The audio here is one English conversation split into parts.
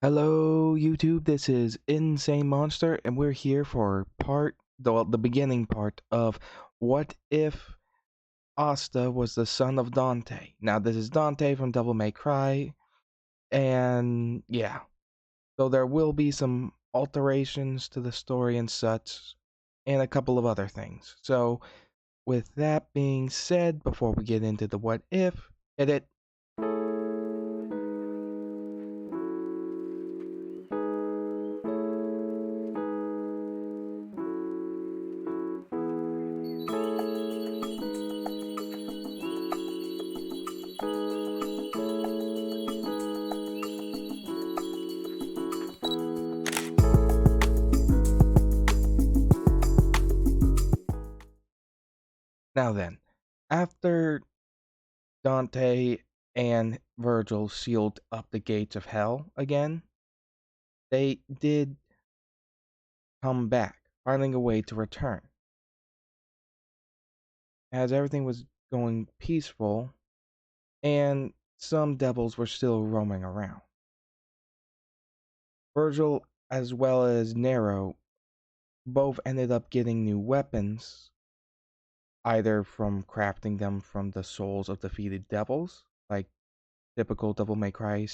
Hello, YouTube. This is Insane Monster, and we're here for the beginning part of What If Asta was the son of Dante. Now, this is Dante from Devil May Cry, and yeah, so there will be some alterations to the story and such, and a couple of other things. So, with that being said, before we get into the What If, hit it. Now then, after Dante and Virgil sealed up the gates of hell again, they did come back, finding a way to return. As everything was going peaceful, and some devils were still roaming around. Virgil, as well as Nero, both ended up getting new weapons, either from crafting them from the souls of defeated devils, like typical Devil May Cry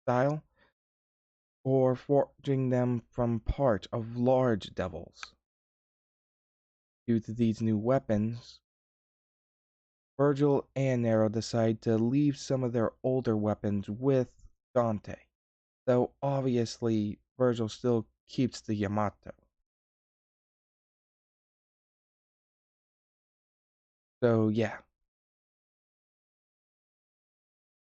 style, or forging them from parts of large devils. Due to these new weapons, Virgil and Nero decide to leave some of their older weapons with Dante, though obviously Virgil still keeps the Yamato. So yeah,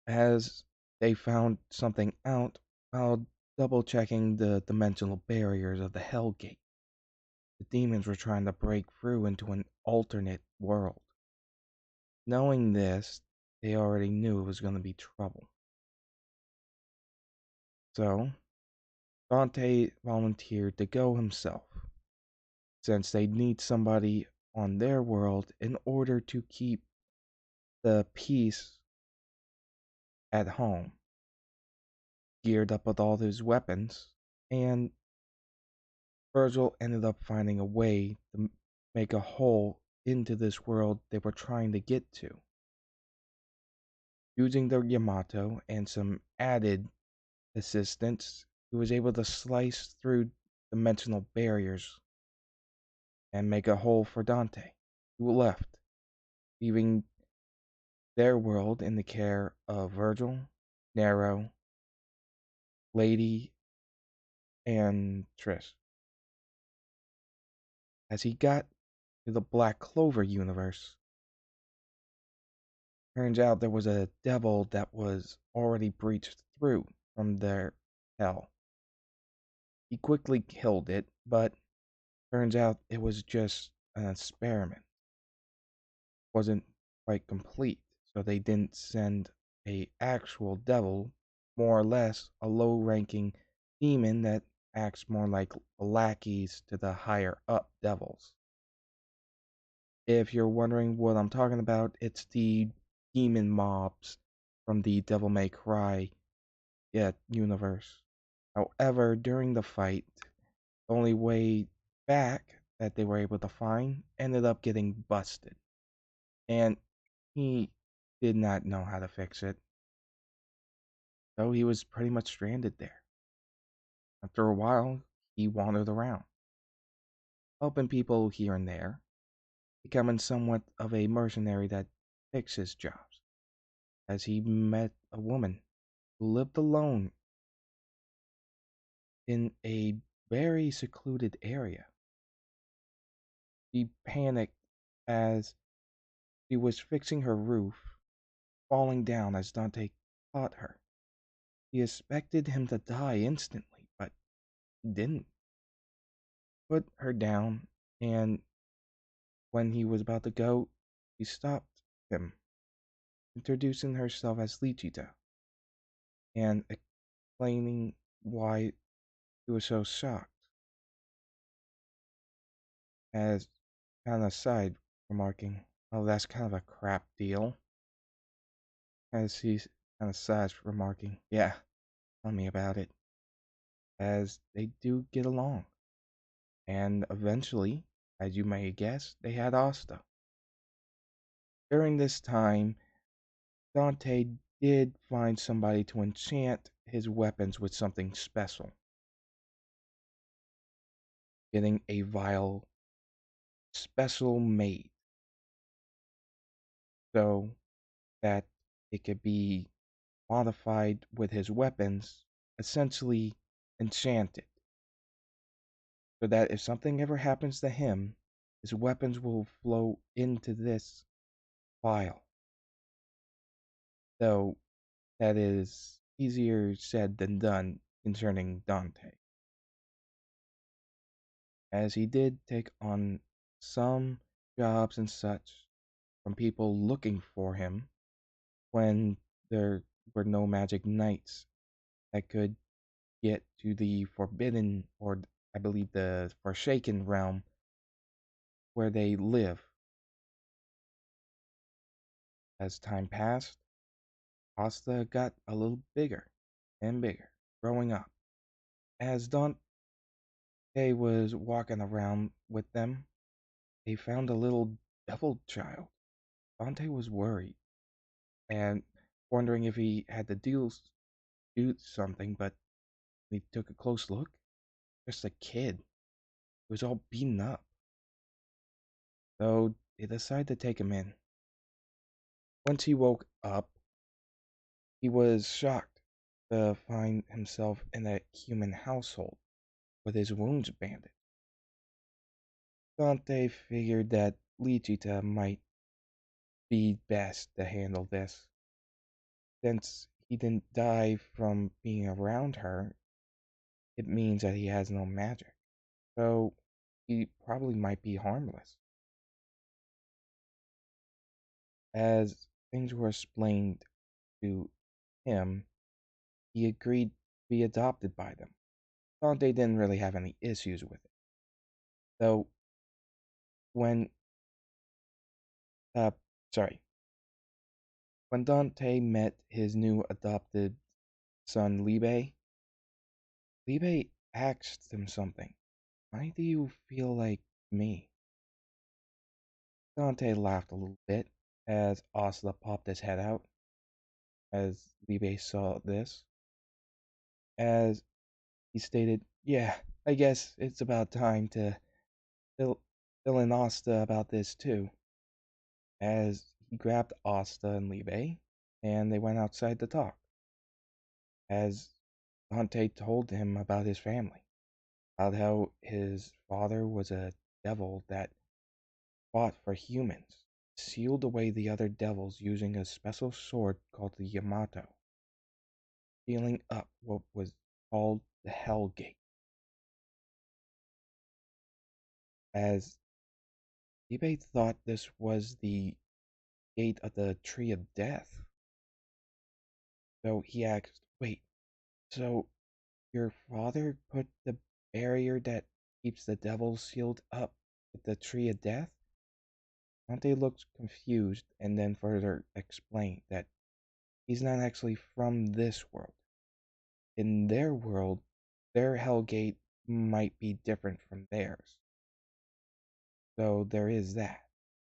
as they found something out while double checking the dimensional barriers of the Hell Gate, the demons were trying to break through into an alternate world. Knowing this, they already knew it was going to be trouble. So, Dante volunteered to go himself, since they need somebody on their world in order to keep the peace at home. Geared up with all his weapons, and Virgil ended up finding a way to make a hole into this world they were trying to get to. Using the Yamato and some added assistance, he was able to slice through dimensional barriers and make a hole for Dante, who left, leaving their world in the care of Virgil, Nero, Lady, and Trish. As he got to the Black Clover universe, turns out there was a devil that was already breached through from their hell. He quickly killed it, but turns out it was just an experiment. Wasn't quite complete, so they didn't send a actual devil, more or less a low-ranking demon that acts more like lackeys to the higher up devils. If you're wondering what I'm talking about, it's the demon mobs from the Devil May Cry universe. However, during the fight, the only way back that they were able to find ended up getting busted. And he did not know how to fix it. So he was pretty much stranded there. After a while, he wandered around, helping people here and there, becoming somewhat of a mercenary that fixes jobs, as he met a woman who lived alone in a very secluded area. She panicked as she was fixing her roof, falling down as Dante caught her. He expected him to die instantly, but he didn't. Put her down, and when he was about to go, she stopped him, introducing herself as Lichita, and explaining why he was so shocked, as kind of side remarking, "Oh, that's kind of a crap deal," as he's kind of sighs remarking, "Yeah, tell me about it." as they do get along. And eventually, as you may guess, they had Asta. During this time, Dante did find somebody to enchant his weapons with something special, getting a vial special made so that it could be modified with his weapons, essentially enchanted, so that if something ever happens to him, his weapons will flow into this vial. Though that is easier said than done concerning Dante, as he did take on some jobs and such from people looking for him when there were no magic knights that could get to the forbidden, or I believe the forsaken realm where they live. As time passed, Asta got a little bigger and bigger, growing up. As Dante was walking around with them, they found a little devil child. Dante was worried and wondering if he had to do something, but he took a close look. Just a kid. He was all beaten up. So they decided to take him in. Once he woke up, he was shocked to find himself in a human household with his wounds bandaged. Dante figured that Lichita might be best to handle this, since he didn't die from being around her. It means that he has no magic, so he probably might be harmless. As things were explained to him, he agreed to be adopted by them. Dante didn't really have any issues with it, though when uh sorry, when Dante met his new adopted son Libe, Libe asked him something. Why do you feel like me? Dante laughed a little bit as Osla popped his head out as Libe saw this, as he stated, yeah, I guess it's about time to fill, fill in Asta about this too, as he grabbed Asta and Libe, and they went outside to talk, as Dante told him about his family, about how his father was a devil that fought for humans, sealed away the other devils using a special sword called the Yamato, sealing up what was called the Hell Gate, as Libe thought this was the gate of the Tree of Death. So he asked, wait, so your father put the barrier that keeps the devils sealed up with the Tree of Death? Dante looked confused and then further explained that he's not actually from this world. In their world, their Hellgate might be different from theirs. So there is that.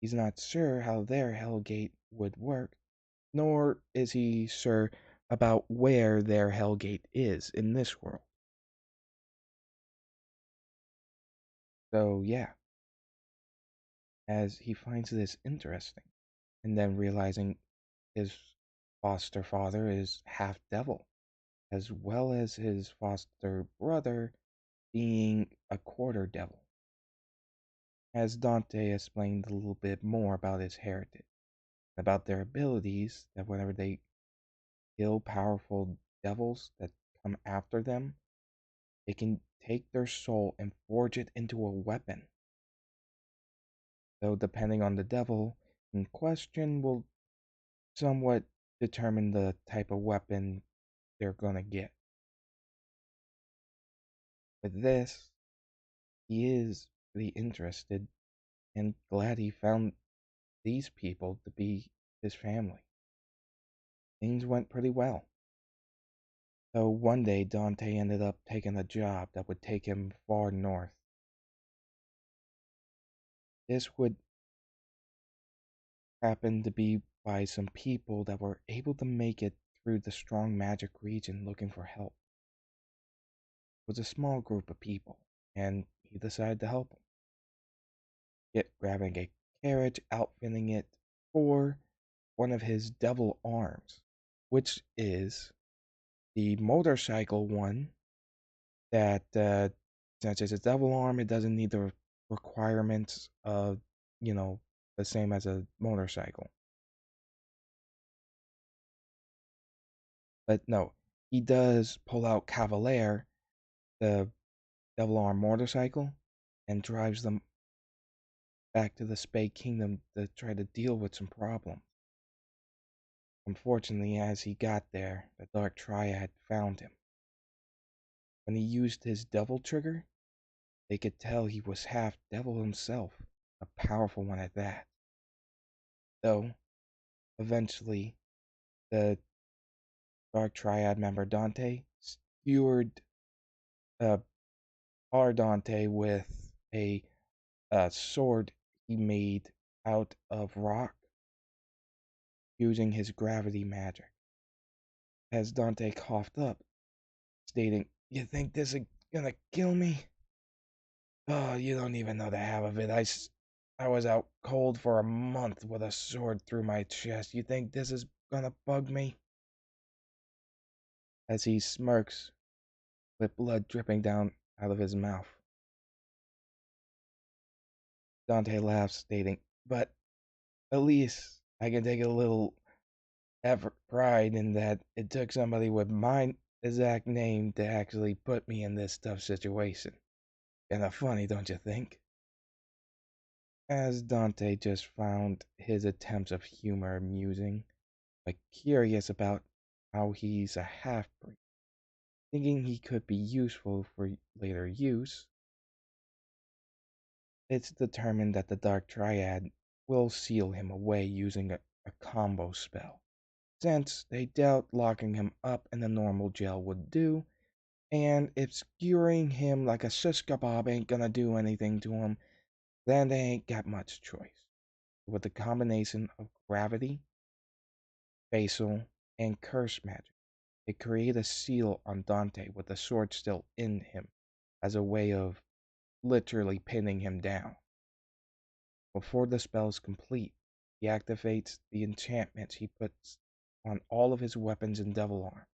He's not sure how their Hellgate would work, nor is he sure about where their Hellgate is in this world. So, yeah, as he finds this interesting, and then realizing his foster father is half devil, as well as his foster brother being a quarter devil, as Dante explained a little bit more about his heritage, about their abilities, that whenever they kill powerful devils that come after them, they can take their soul and forge it into a weapon. So, depending on the devil in question, will somewhat determine the type of weapon they're gonna get. With this, he is really interested and glad he found these people to be his family. Things went pretty well. So one day Dante ended up taking a job that would take him far north. This would happen to be by some people that were able to make it through the strong magic region looking for help. It was a small group of people, and he decided to help them. Grabbing a carriage, outfitting it for one of his devil arms, which is the motorcycle one that, since it's a double arm, it doesn't need the requirements of, you know, the same as a motorcycle. But no, he does pull out Cavalier, the double arm motorcycle, and drives them back to the Spade Kingdom to try to deal with some problems. Unfortunately, as he got there, the Dark Triad found him. When he used his devil trigger, they could tell he was half devil himself, a powerful one at that. Though, eventually, the Dark Triad member Dante skewered uh, our Dante with a sword he made out of rock using his gravity magic. As Dante coughed up, stating, "You think this is gonna kill me? Oh, you don't even know the half of it. I was out cold for a month with a sword through my chest. You think this is gonna bug me?" As he smirks, with blood dripping down out of his mouth. Dante laughs, stating, "But at least I can take a little effort pride in that it took somebody with my exact name to actually put me in this tough situation. Kinda funny, don't you think?" As Dante just found his attempts of humor amusing, but curious about how he's a half breed, thinking he could be useful for later use, it's determined that the Dark Triad will seal him away using a combo spell, since they doubt locking him up in a normal jail would do, and if skewering him like a shish kebab ain't gonna do anything to him, then they ain't got much choice. With the combination of gravity, facial, and curse magic, they create a seal on Dante with the sword still in him as a way of literally pinning him down. Before the spell is complete, he activates the enchantments he puts on all of his weapons and devil arms,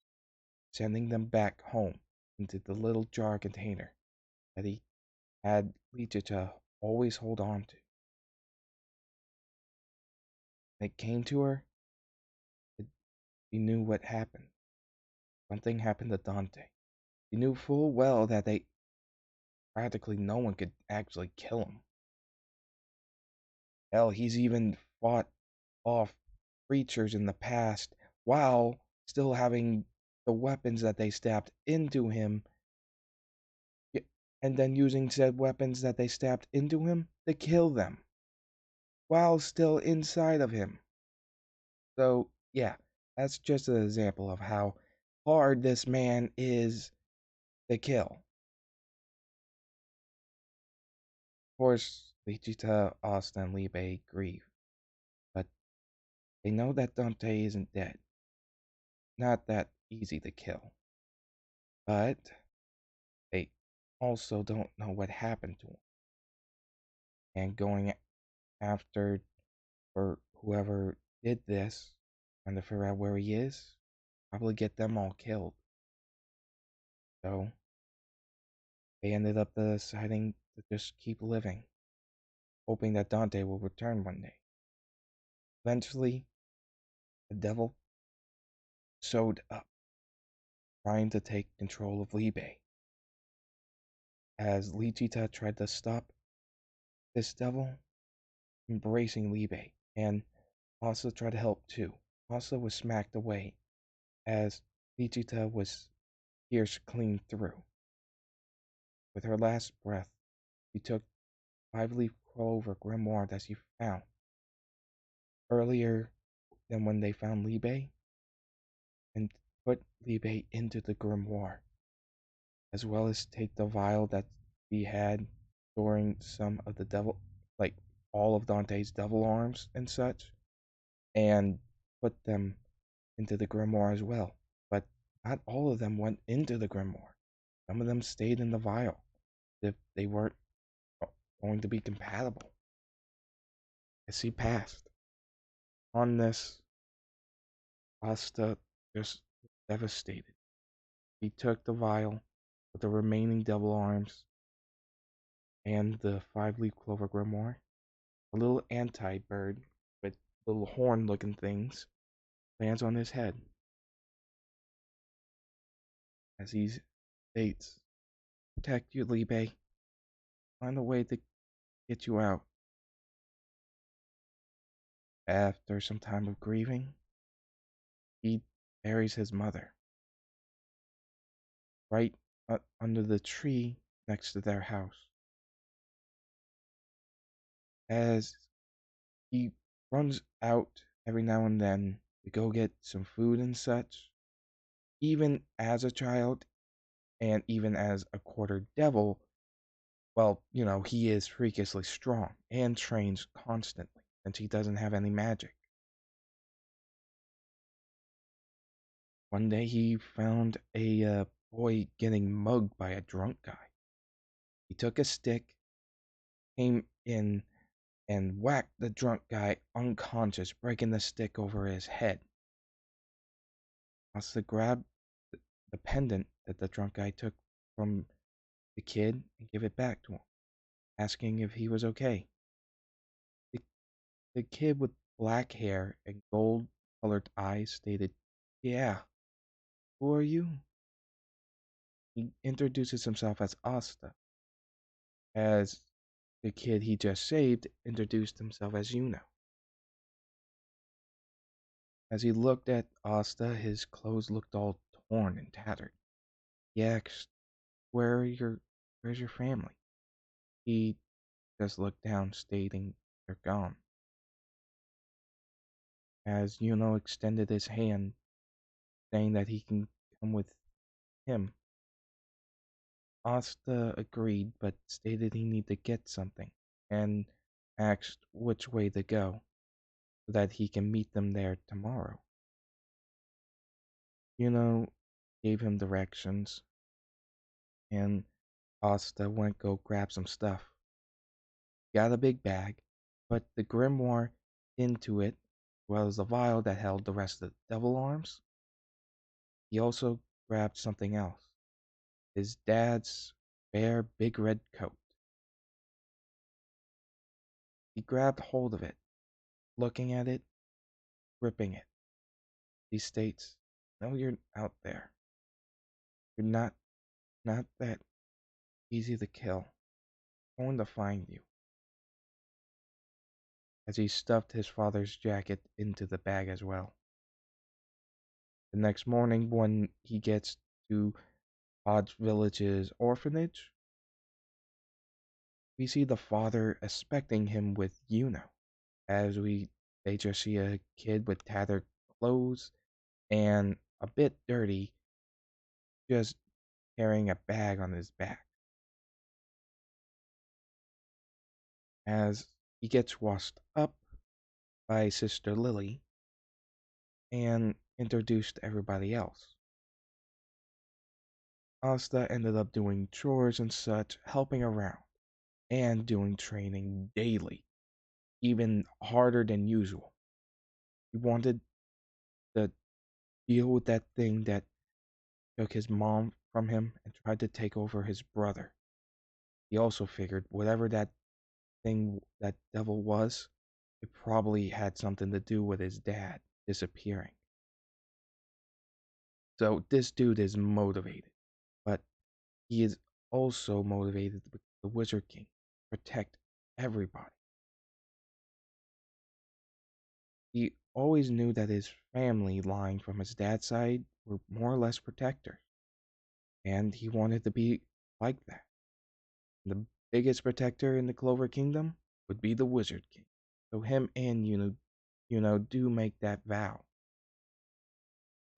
sending them back home into the little jar container that he had Lichita always hold on to. When it came to her, he knew what happened. Something happened to Dante. He knew full well that practically no one could actually kill him. Hell, he's even fought off creatures in the past while still having the weapons that they stabbed into him, and then using said weapons that they stabbed into him to kill them while still inside of him. So, yeah, that's just an example of how hard this man is to kill. Of course, Vegeta, Asta, and Libe grieve, but they know that Dante isn't dead. Not that easy to kill. But they also don't know what happened to him. And going after for whoever did this, trying to figure out where he is, probably get them all killed. So they ended up deciding to just keep living, hoping that Dante will return one day. Eventually, the devil showed up, trying to take control of Libe. As Lichita tried to stop this devil, embracing Libe, and Asta tried to help too. Asta was smacked away as Lichita was pierced clean through. With her last breath, she took 5-leaf clover grimoire that she found earlier than when they found Libe and put Libe into the grimoire, as well as take the vial that he had storing some of the devil, like all of Dante's devil arms and such, and put them into the grimoire as well. But not all of them went into the grimoire. Some of them stayed in the vial if they weren't going to be compatible. As he passed on this, Asta just devastated. He took the vial with the remaining devil arms and the five-leaf clover grimoire. A little anti-bird with little horn-looking things lands on his head as he states, "Protect you, Libe. Find a way to get you out." After some time of grieving, he buries his mother right under the tree next to their house. As he runs out every now and then to go get some food and such, even as a child and even as a quarter devil, well, he is freakishly strong and trains constantly since he doesn't have any magic. One day he found a boy getting mugged by a drunk guy. He took a stick, came in, and whacked the drunk guy unconscious, breaking the stick over his head. Asta grabbed the pendant that the drunk guy took from the kid and give it back to him, asking if he was okay. The, the kid with black hair and gold colored eyes stated, "Yeah, who are you?" He introduces himself as Asta, as the kid he just saved introduced himself as Yuno. As he looked at Asta, his clothes looked all torn and tattered. He asked, where's your family?" He just looked down, stating, "They're gone." As Yuno extended his hand, saying that he can come with him, Asta agreed, but stated he needed to get something, and asked which way to go, so that he can meet them there tomorrow. Yuno gave him directions, and Asta went go grab some stuff. Got a big bag, put the grimoire into it, as well as the vial that held the rest of the devil arms. He also grabbed something else, his dad's spare big red coat. He grabbed hold of it, looking at it, gripping it. He states, "No, you're out there. You're not that easy to kill. I'm going to find you." As he stuffed his father's jacket into the bag as well. The next morning, when he gets to Hodge Village's orphanage, we see the father expecting him with Yuno, as they just see a kid with tattered clothes and a bit dirty, just carrying a bag on his back. As he gets washed up by Sister Lily and introduced to everybody else. Asta ended up doing chores and such, helping around, and doing training daily, even harder than usual. He wanted to deal with that thing that took his mom from him and tried to take over his brother. He also figured whatever that thing, that devil was, it probably had something to do with his dad disappearing. So this dude is motivated, but he is also motivated with the Wizard King to protect everybody. He always knew that his family line from his dad's side were more or less protectors, and he wanted to be like that. The biggest protector in the Clover Kingdom would be the Wizard King. So him and do make that vow.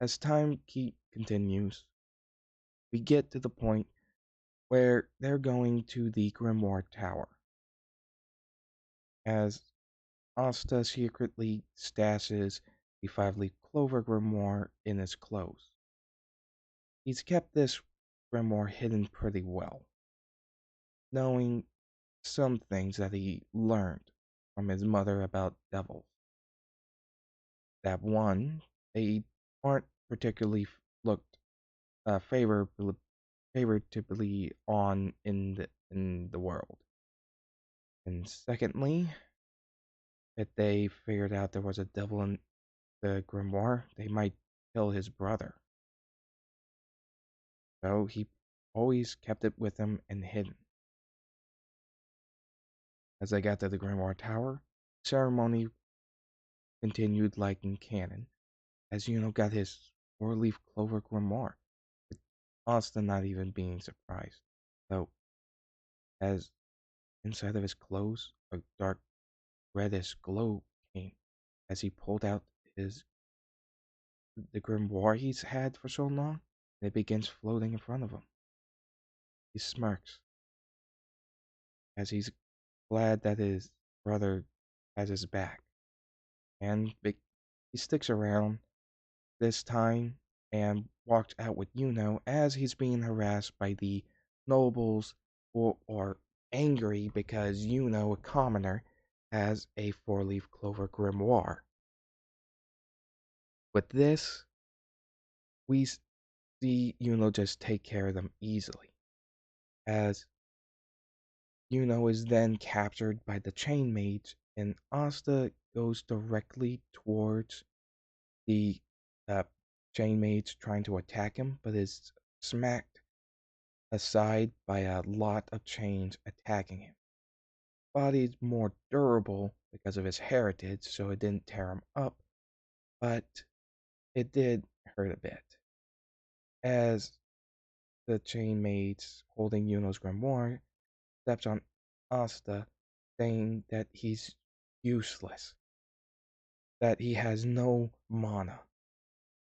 As continues, we get to the point where they're going to the Grimoire Tower, as Asta secretly stashes the five-leaf clover grimoire in his clothes. He's kept this grimoire hidden pretty well, knowing some things that he learned from his mother about devils. That one, they aren't particularly looked favorably on in the world. And secondly, if they figured out there was a devil in the grimoire, they might kill his brother. So he always kept it with him and hidden. As they got to the grimoire tower, ceremony continued like in canon, as Yuno got his four-leaf clover grimoire, with Asta not even being surprised. So, as inside of his clothes, a dark reddish glow came as he pulled out his the grimoire he's had for so long, and it begins floating in front of him. He smirks as he's glad that his brother has his back, and he sticks around this time and walked out with Yuno as he's being harassed by the nobles who are angry because Yuno, a commoner, has a four-leaf clover grimoire. With this, we see Yuno just take care of them easily, as Yuno is then captured by the chain mage, and Asta goes directly towards the uh, chain mage trying to attack him, but is smacked aside by a lot of chains attacking him. Body's more durable because of his heritage, so it didn't tear him up, but it did hurt a bit. As the chain mage holding Yuno's grimoire steps on Asta, saying that he's useless, that he has no mana,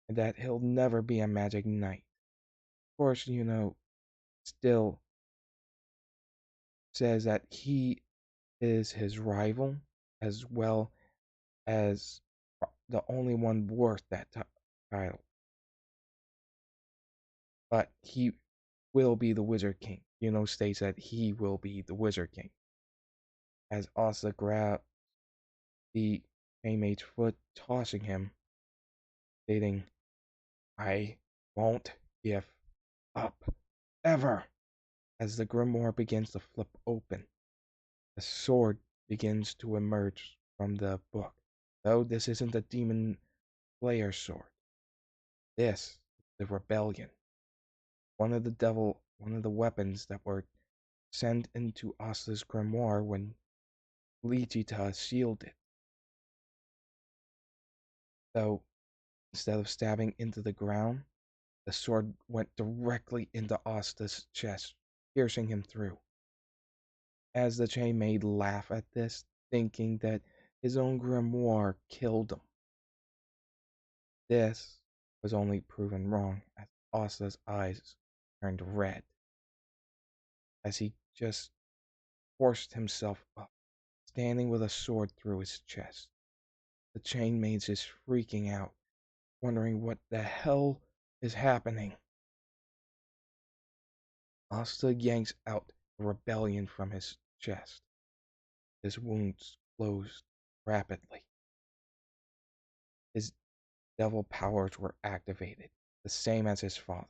and that he'll never be a magic knight. Of course, still says that he is his rival as well as the only one worth that title. But he will be the Wizard King. States that he will be the Wizard King. As Asa grabs the Mage's foot, tossing him, stating, I won't give up. Ever. As the grimoire begins to flip open, a sword begins to emerge from the book. Though this isn't a demon slayer sword. This is the rebellion. One of the weapons that were sent into Asta's grimoire when Lichita sealed it. Though instead of stabbing into the ground, the sword went directly into Asta's chest, piercing him through. As the chain maid laugh at this, thinking that his own grimoire killed him. This was only proven wrong as Asta's eyes turned red as he just forced himself up, standing with a sword through his chest. The chain maid's is freaking out, wondering what the hell is happening. Asta yanks out the rebellion from his chest. His wounds closed rapidly. His devil powers were activated, the same as his father.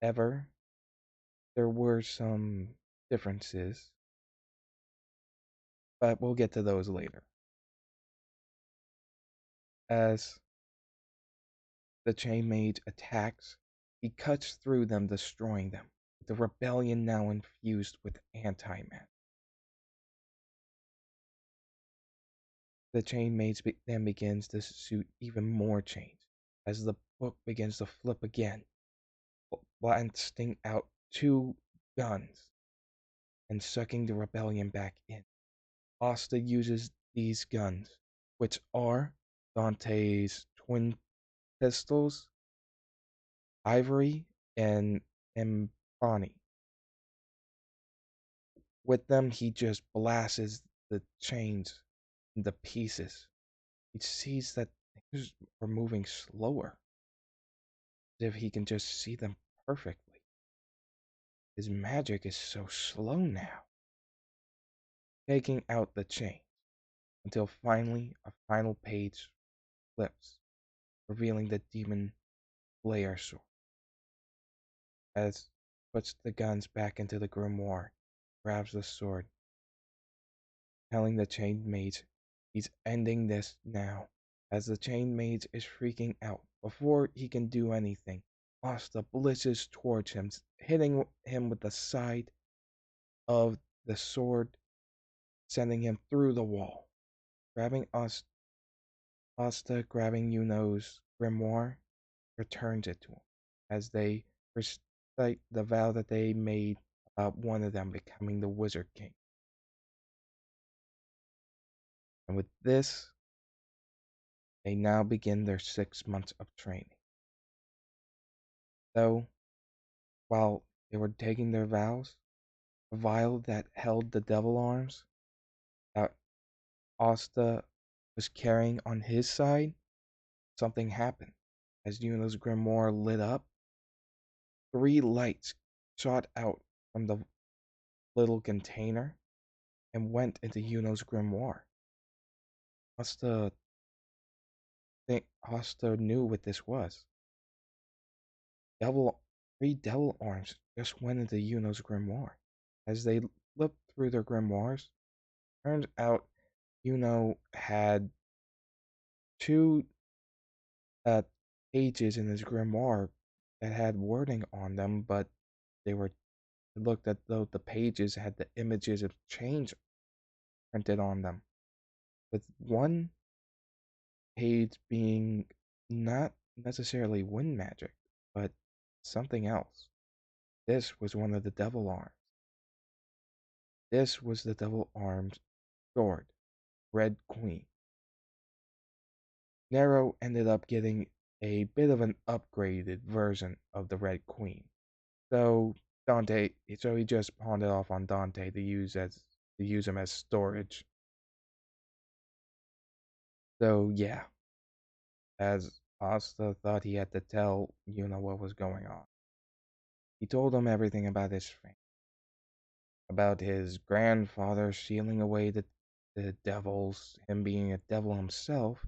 However, there were some differences, but we'll get to those later. As the chain mage attacks, he cuts through them, destroying them, with the rebellion now infused with anti-man. The chain mage then begins to shoot even more chains, as the book begins to flip again, blasting out two guns and sucking the rebellion back in. Asta uses these guns, which are Dante's twin pistols, Ivory and Bonnie. With them, he just blasts the chains into pieces. He sees that things are moving slower, as if he can just see them perfectly. His magic is so slow now, taking out the chains until finally a final page flips, revealing the demon Slayer sword. As puts the guns back into the grimoire, grabs the sword, telling the chained mage he's ending this now. As the chained mage is freaking out, before he can do anything, Asta blitzes towards him, hitting him with the side of the sword, sending him through the wall. Grabbing Asta, grabbing Yuno's grimoire, returns it to him as they recite the vow that they made about one of them becoming the Wizard King. And with this, they now begin their 6 months of training. Though, while they were taking their vows, the vial that held the devil arms that Asta was carrying on his side, something happened. As Yuno's grimoire lit up, three lights shot out from the little container and went into Yuno's grimoire. Asta Asta knew what this was. Devil, three devil arms just went into Yuno's grimoire. As they looked through their grimoires, turns out Yuno had two uh, pages in his grimoire that had wording on them, but they were it looked as though the pages had the images of change printed on them, with one page being not necessarily wind magic, but something else. This was one of the devil arms. This was the devil arms sword, Red Queen. Nero ended up getting a bit of an upgraded version of the Red Queen. So so he just pawned it off on Dante to use him as storage. So yeah, as Asta thought he had to tell what was going on. He told him everything about his family, about his grandfather sealing away the devils, him being a devil himself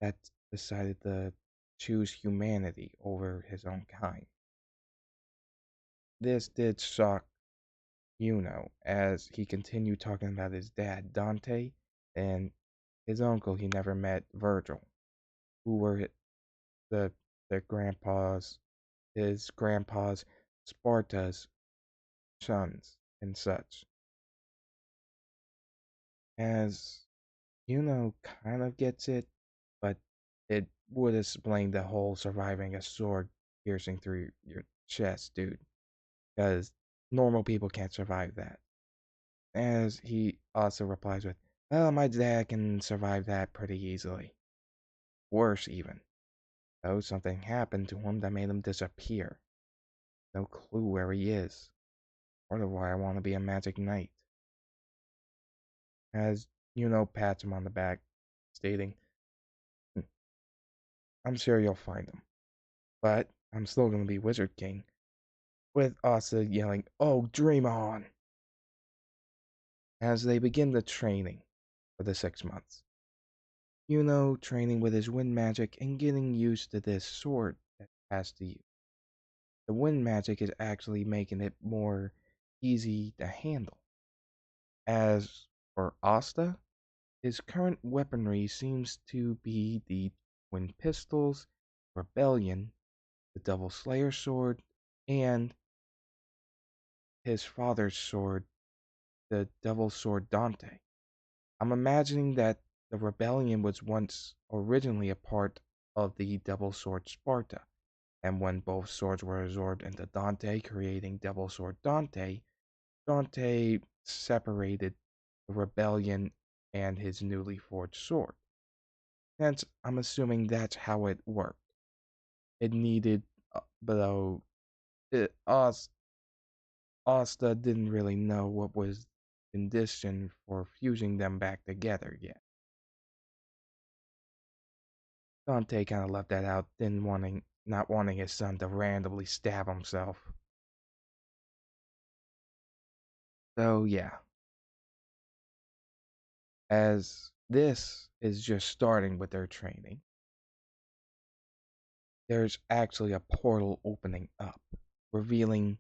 that decided to choose humanity over his own kind. This did shock as he continued talking about his dad, Dante, and his uncle he never met, Virgil, who were the their grandpa's his grandpa's Sparta's sons and such. As kind of gets it, but it would explain the whole surviving a sword piercing through your chest, dude. Because normal people can't survive that. As he also replies with, well, my dad can survive that pretty easily. Worse, even. Though something happened to him that made him disappear. No clue where he is, or why I want to be a magic knight. As pats him on the back, stating, "Hmm, I'm sure you'll find him, but I'm still going to be Wizard King," with Asa yelling, oh, dream on! As they begin the training for the 6 months. Training with his wind magic and getting used to this sword that he has to use. The wind magic is actually making it more easy to handle. As for Asta, his current weaponry seems to be the twin pistols, Rebellion, the Devil Slayer sword, and his father's sword, the Devil Sword Dante. I'm imagining that the Rebellion was once originally a part of the Devil Sword Sparta, and when both swords were absorbed into Dante, creating Devil Sword Dante, Dante separated the Rebellion and his newly forged sword. Since I'm assuming that's how it worked. It needed, though, Asta didn't really know what was conditioned for fusing them back together yet. Dante kind of left that out, not wanting his son to randomly stab himself. So yeah, as this is just starting with their training, there's actually a portal opening up, revealing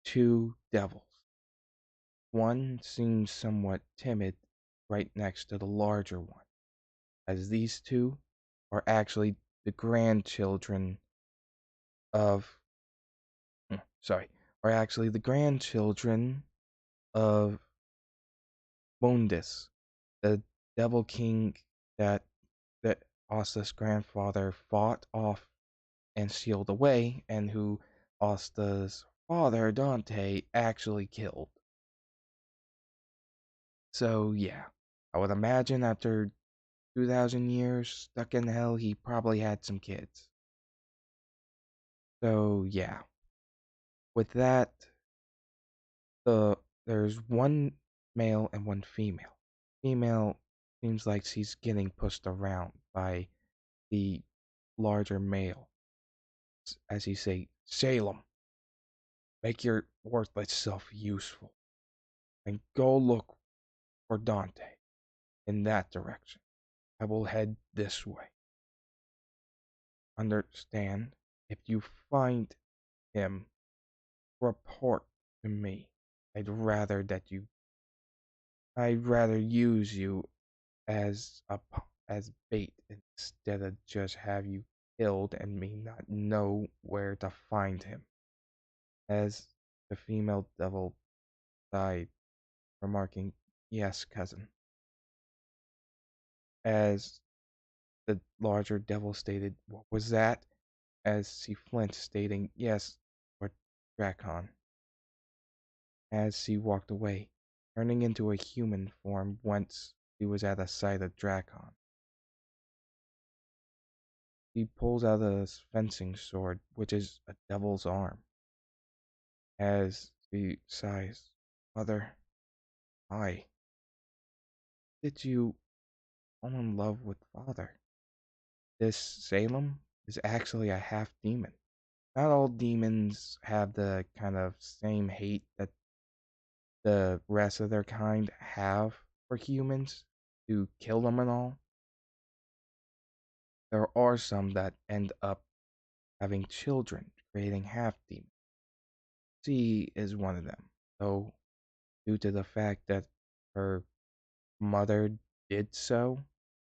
two devils. One seems somewhat timid right next to the larger one, as these two are actually the grandchildren of, sorry, are actually the grandchildren of Mundus, the devil king that that Asta's grandfather fought off and sealed away, and who Asta's father, Dante, actually killed. So, yeah, I would imagine after 2,000 years stuck in hell, he probably had some kids. So, yeah, with that, there's one male and one female. Female seems like she's getting pushed around by the larger male, as he say, Salem, make your worthless self useful, and go look for Dante in that direction. I will head this way. Understand? If you find him, report to me. I'd rather that you. I'd rather use you as as bait instead of just have you killed and me not know where to find him. As the female devil died, remarking, "Yes, cousin." As the larger devil stated, "What was that?" As she flinched, stating, "Yes, or Drakon." As she walked away, turning into a human form once she was at a sight of Drakon. He pulls out a fencing sword, which is a devil's arm. As she sighs, "Mother, why did you fall in love with father? This Salem is actually a half demon. Not all demons have the kind of same hate that the rest of their kind have for humans to kill them and all. There are some that end up having children, creating half demons. C is one of them, though, due to the fact that her mother did so,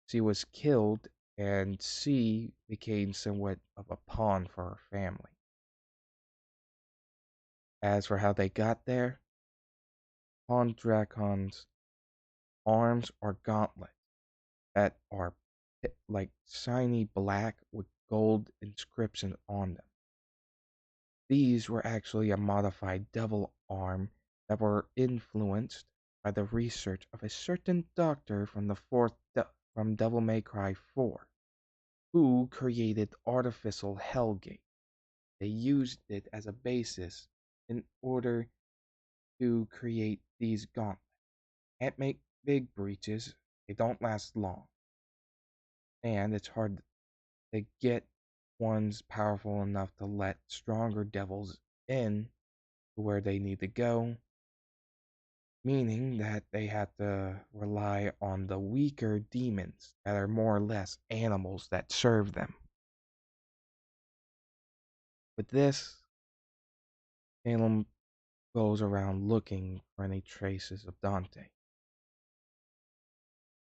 she was killed, and C became somewhat of a pawn for her family. As for how they got there, Pawn Dracon's arms are gauntlets that are like shiny black with gold inscription on them. These were actually a modified devil arm that were influenced by the research of a certain doctor from from Devil May Cry 4, who created artificial Hellgate. They used it as a basis in order to create these gauntlets. Can't make big breaches, they don't last long, and it's hard to get ones powerful enough to let stronger devils in to where they need to go, meaning that they have to rely on the weaker demons that are more or less animals that serve them. With this, Salem goes around looking for any traces of Dante.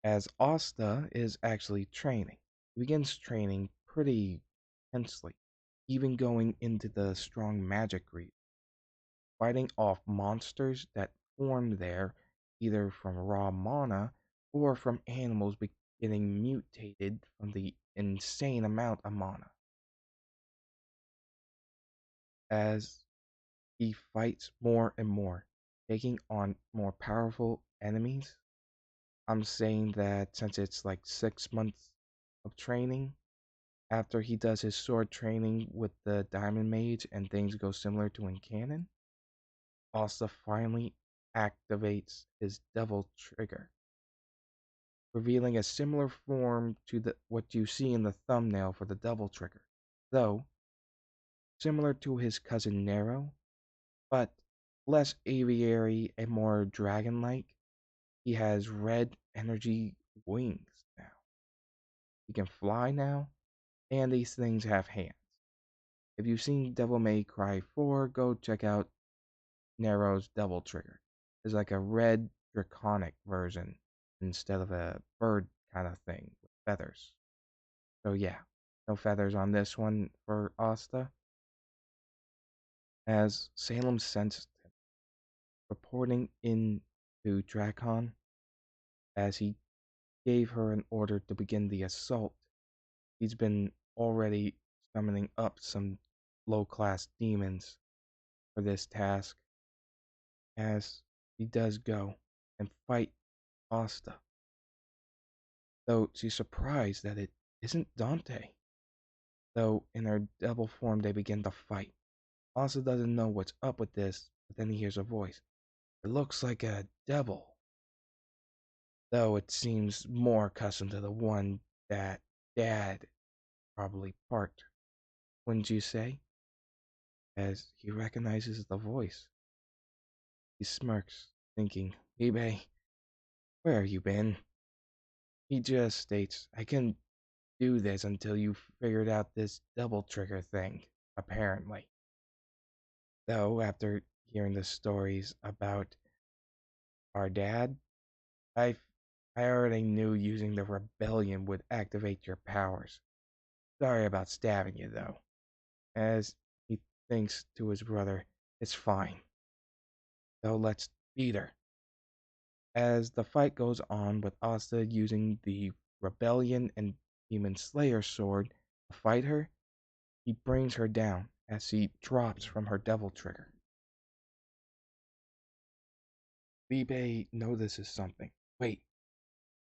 As Asta is actually training, he begins training pretty intensely, even going into the strong magic region, fighting off monsters that formed there either from raw mana or from animals getting mutated from the insane amount of mana. As he fights more and more, taking on more powerful enemies, I'm saying that since it's like 6 months of training, after he does his sword training with the Diamond Mage and things go similar to in canon, Asta finally activates his Devil Trigger, revealing a similar form to what you see in the thumbnail for the Devil Trigger, though similar to his cousin Nero, but less aviary and more dragon-like. He has red energy wings now. He can fly now, and these things have hands. If you've seen Devil May Cry 4, go check out Nero's Devil Trigger. It's like a red draconic version instead of a bird kind of thing with feathers. So yeah, no feathers on this one for Asta. As Salem sensed him, reporting in to Dracon as he gave her an order to begin the assault. He's been already summoning up some low class demons for this task as he does go and fight Asta, though she's surprised that it isn't Dante. Though in her devil form they begin to fight. Asta doesn't know what's up with this, but then he hears a voice. It looks like a devil, though it seems more accustomed to the one that Dad probably parked, wouldn't you say? As he recognizes the voice. He smirks, thinking, eBay, where have you been? He just states, I can do this until you figured out this double trigger thing, apparently. Though, after hearing the stories about our dad, I I already knew using the rebellion would activate your powers. Sorry about stabbing you, though. As he thinks to his brother, it's fine. Though let's beat her. As the fight goes on with Asta using the rebellion and demon slayer sword to fight her, he brings her down as she drops from her devil trigger. Libe notices something. Wait,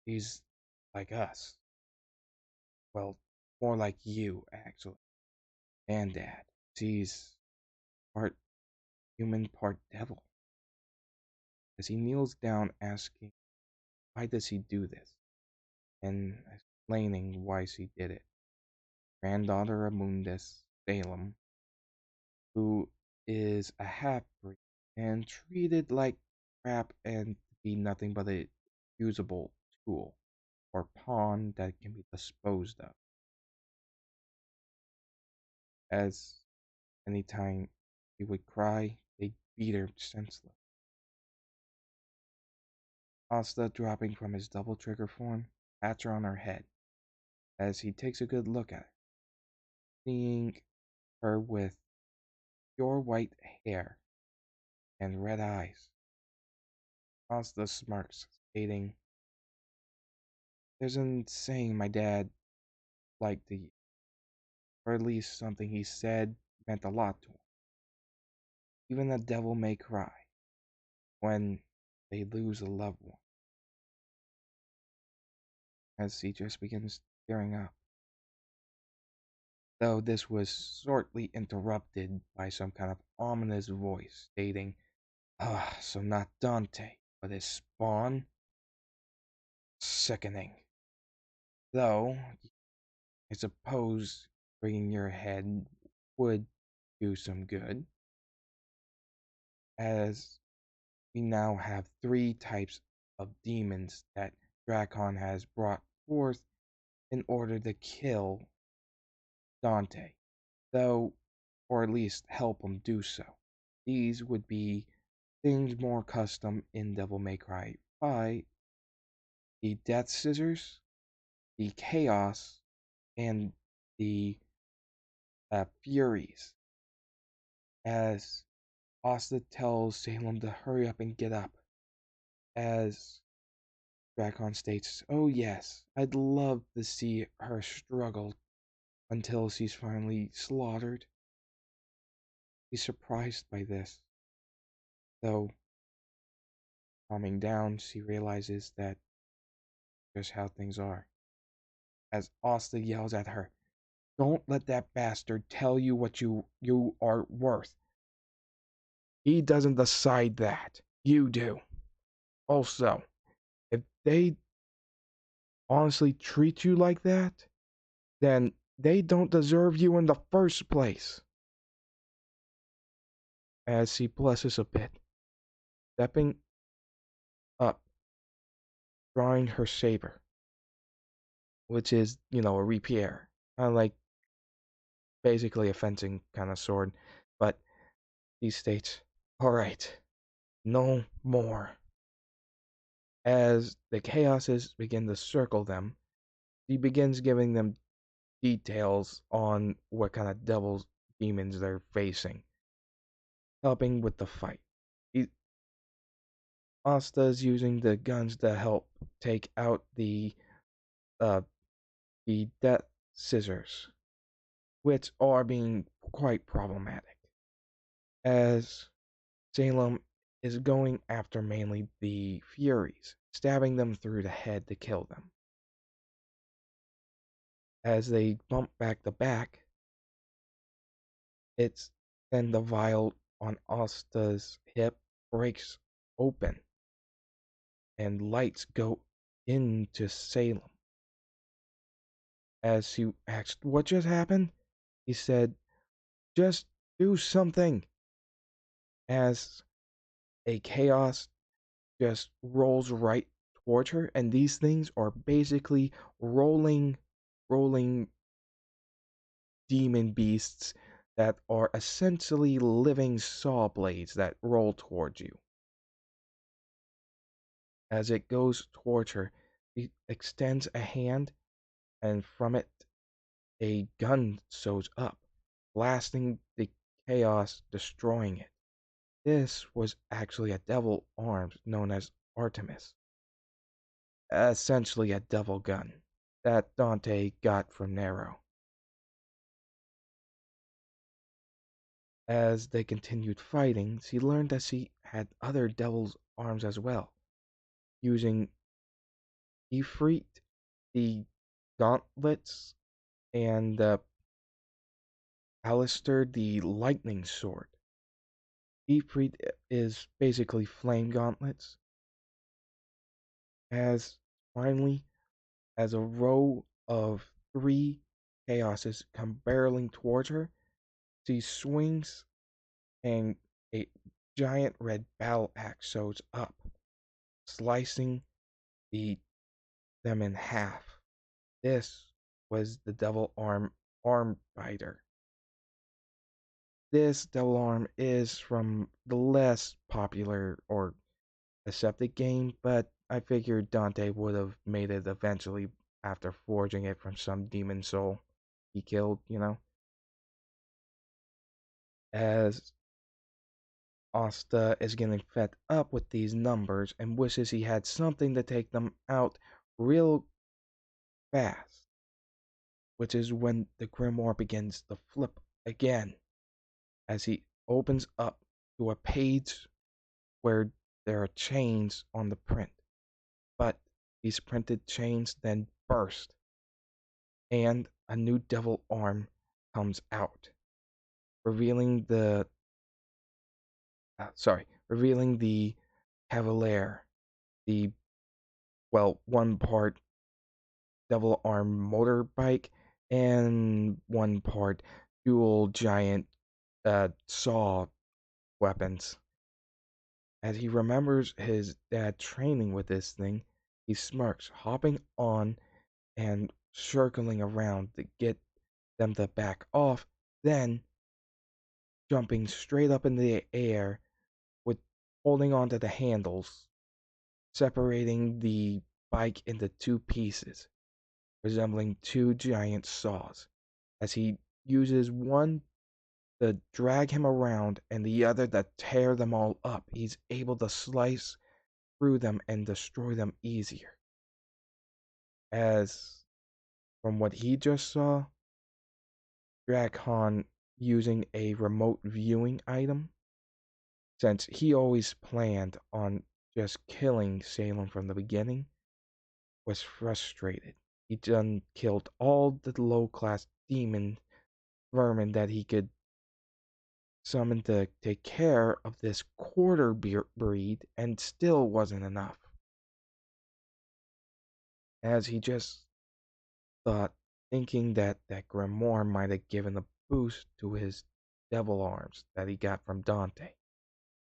he's like us. Well, more like you, actually. And Dad. She's part human, part devil. As he kneels down asking, why does he do this? And explaining why she did it. Granddaughter of Mundus, Salem, who is a half-breed and treated like crap and to be nothing but a usable tool or pawn that can be disposed of. As anytime he would cry, they beat her senseless. Asta, dropping from his double trigger form, pats her on her head as he takes a good look at her, seeing her with pure white hair and red eyes. Asta smirks, stating, there's a saying my dad liked to use, or at least something he said meant a lot to him. Even the devil may cry when they lose a loved one. As he just begins tearing up. Though this was shortly interrupted by some kind of ominous voice stating, ah, so not Dante, but his spawn? Sickening. Though, I suppose bringing your head would do some good, as we now have three types of demons that Drakon has brought forth in order to kill Dante, though, or at least help him do so. These would be things more custom in Devil May Cry 5, the Death Scissors, the Chaos, and the Furies, as Asta tells Salem to hurry up and get up, as Drakon states, oh yes, I'd love to see her struggle until she's finally slaughtered. He's surprised by this, though calming down, she realizes that just how things are. as Asta yells at her, "Don't let that bastard tell you what you are worth. He doesn't decide that. You do. Also, if they honestly treat you like that, then they don't deserve you in the first place." As she blushes a bit, stepping up, drawing her saber, which is, a rapier, kind of like basically a fencing kind of sword. But he states, "All right, no more." As the chaoses begin to circle them, he begins giving them details on what kind of devils, demons they're facing, helping with the fight. He, Asta's using the guns to help take out uh, the death scissors, which are being quite problematic, as Salem is going after mainly the Furies, stabbing them through the head to kill them. As they bump back to back, it's then the vial on Asta's hip breaks open and lights go into Salem. As she asked, "What just happened?" He said, "Just do something." As a chaos just rolls right towards her, and these things are basically rolling demon beasts that are essentially living saw blades that roll towards you. As it goes towards her, it extends a hand, and from it, a gun shows up, blasting the chaos, destroying it. This was actually a devil arm known as Artemis, essentially a devil gun that Dante got from Nero. As they continued fighting, she learned that she had other devil's arms as well, using Ifrit, the gauntlets, and Alistair, the lightning sword. Ifrit is basically flame gauntlets, as finally, as a row of three chaoses come barreling towards her, she swings and a giant red battle axe shows up, slicing the them in half. This was the devil arm biter. This devil arm is from the less popular or accepted game, but I figured Dante would have made it eventually after forging it from some demon soul he killed. As Asta is getting fed up with these numbers and wishes he had something to take them out real fast, which is when the grimoire begins to flip again as he opens up to a page where there are chains on the print. But these printed chains then burst, and a new devil arm comes out, revealing revealing the Cavalier, the one part devil arm motorbike and one part dual giant saw weapons. As he remembers his dad training with this thing, he smirks, hopping on and circling around to get them to back off, then jumping straight up in the air with holding onto the handles, separating the bike into two pieces, resembling two giant saws, as he uses one to drag him around and the other to tear them all up. He's able to slice through them and destroy them easier. As from what he just saw, Drakon using a remote viewing item, since he always planned on just killing Salem from the beginning, was frustrated He done killed all the low class demon vermin that he could summon to take care of this quarter breed, and still wasn't enough. As he just thought, thinking that that grimoire might have given a boost to his devil arms that he got from Dante,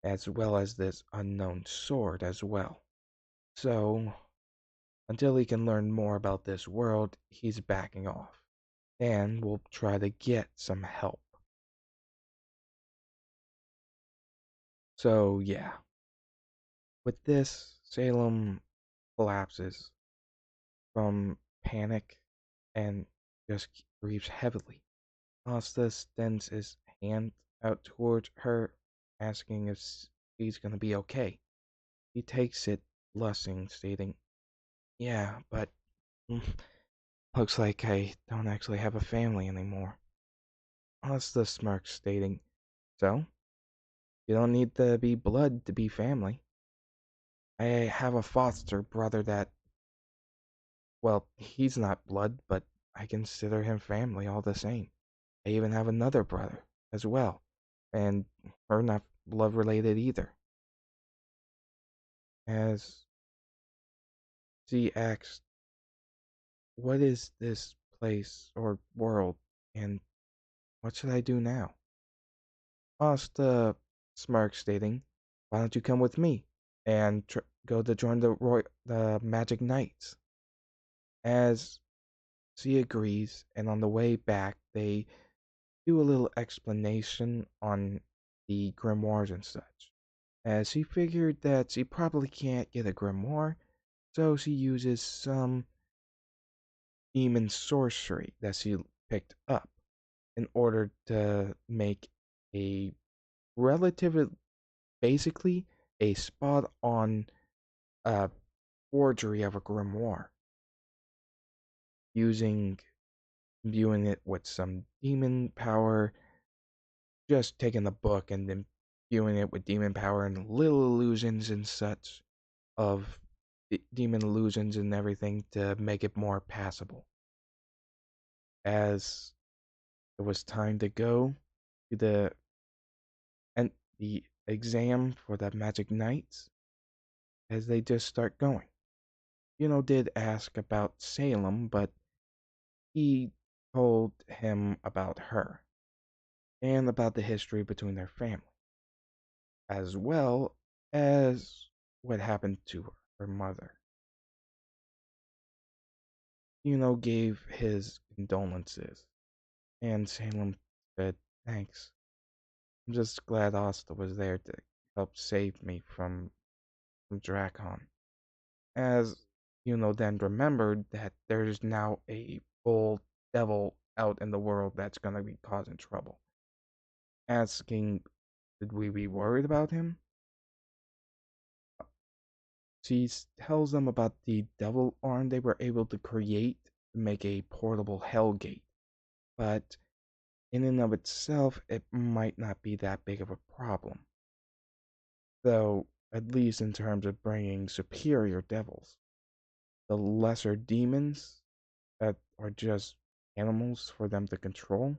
as well as this unknown sword as well. So, until he can learn more about this world, he's backing off, and will try to get some help. So, yeah, with this, Salem collapses from panic and just breathes heavily. Asta extends his hand out towards her, asking if she's gonna be okay. He takes it, blushing, stating, "Yeah, but looks like I don't actually have a family anymore." Asta smirks, stating, "So? You don't need to be blood to be family. I have a foster brother that, well, he's not blood, but I consider him family all the same. I even have another brother as well, and we're not blood related either." As she asks, "What is this place or world, and what should I do now?" Asta smirks, stating, "Why don't you come with me and go to join the Magic Knights?" As she agrees, and on the way back, they do a little explanation on the grimoires and such. As she figured that she probably can't get a grimoire, so she uses some demon sorcery that she picked up in order to make a relatively, basically, a spot on forgery of a grimoire, using imbuing it with some demon power, just taking the book and then imbuing it with demon power and little illusions and such of demon illusions and everything to make it more passable. As it was time to go to and the exam for the Magic Knights, as they just start going. Did ask about Salem, but he told him about her and about the history between their family, as well as what happened to her mother. Gave his condolences, and Salem said, "Thanks. I'm just glad Asta was there to help save me from Drakon." As then remembered that there's now a full devil out in the world that's gonna be causing trouble. Asking, did we be worried about him? She tells them about the devil arm they were able to create to make a portable hellgate. But in and of itself, it might not be that big of a problem. Though, at least in terms of bringing superior devils. The lesser demons that are just animals for them to control,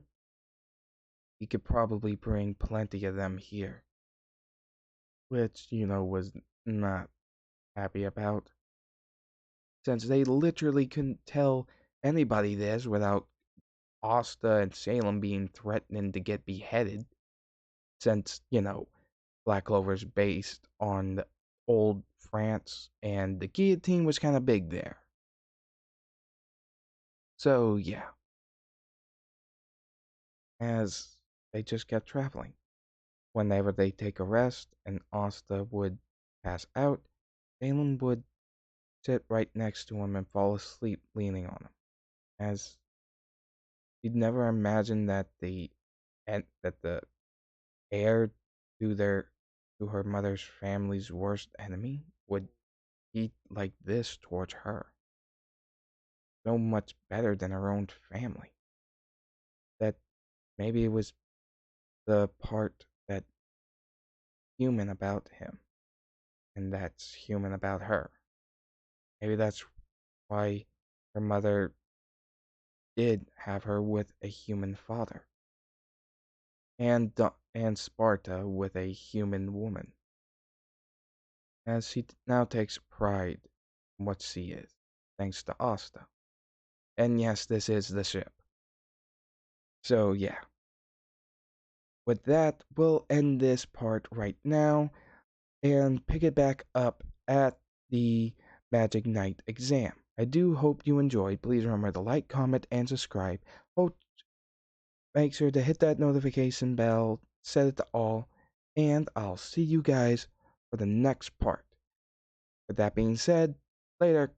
he could probably bring plenty of them here. Which, was not happy about, since they literally couldn't tell anybody this without Asta and Salem being threatening to get beheaded, since, Black Clover's based on the old France, and the guillotine was kind of big there. So, yeah, as they just kept traveling. Whenever they take a rest and Asta would pass out, Salem would sit right next to him and fall asleep leaning on him, as he'd never imagined that the heir to her mother's family's worst enemy would be like this towards her. So much better than her own family. That maybe it was the part that human about him, and that's human about her. Maybe that's why Her mother did have her with a human father, and Sparta with a human woman, as she now takes pride in what she is, thanks to Asta. And yes, this is the ship. So yeah, with that, we'll end this part right now and pick it back up at the Magic Knight exam. I do hope you enjoyed. Please remember to like, comment, and subscribe. Oh, make sure to hit that notification bell, set it to all, and I'll see you guys for the next part. With that being said, later.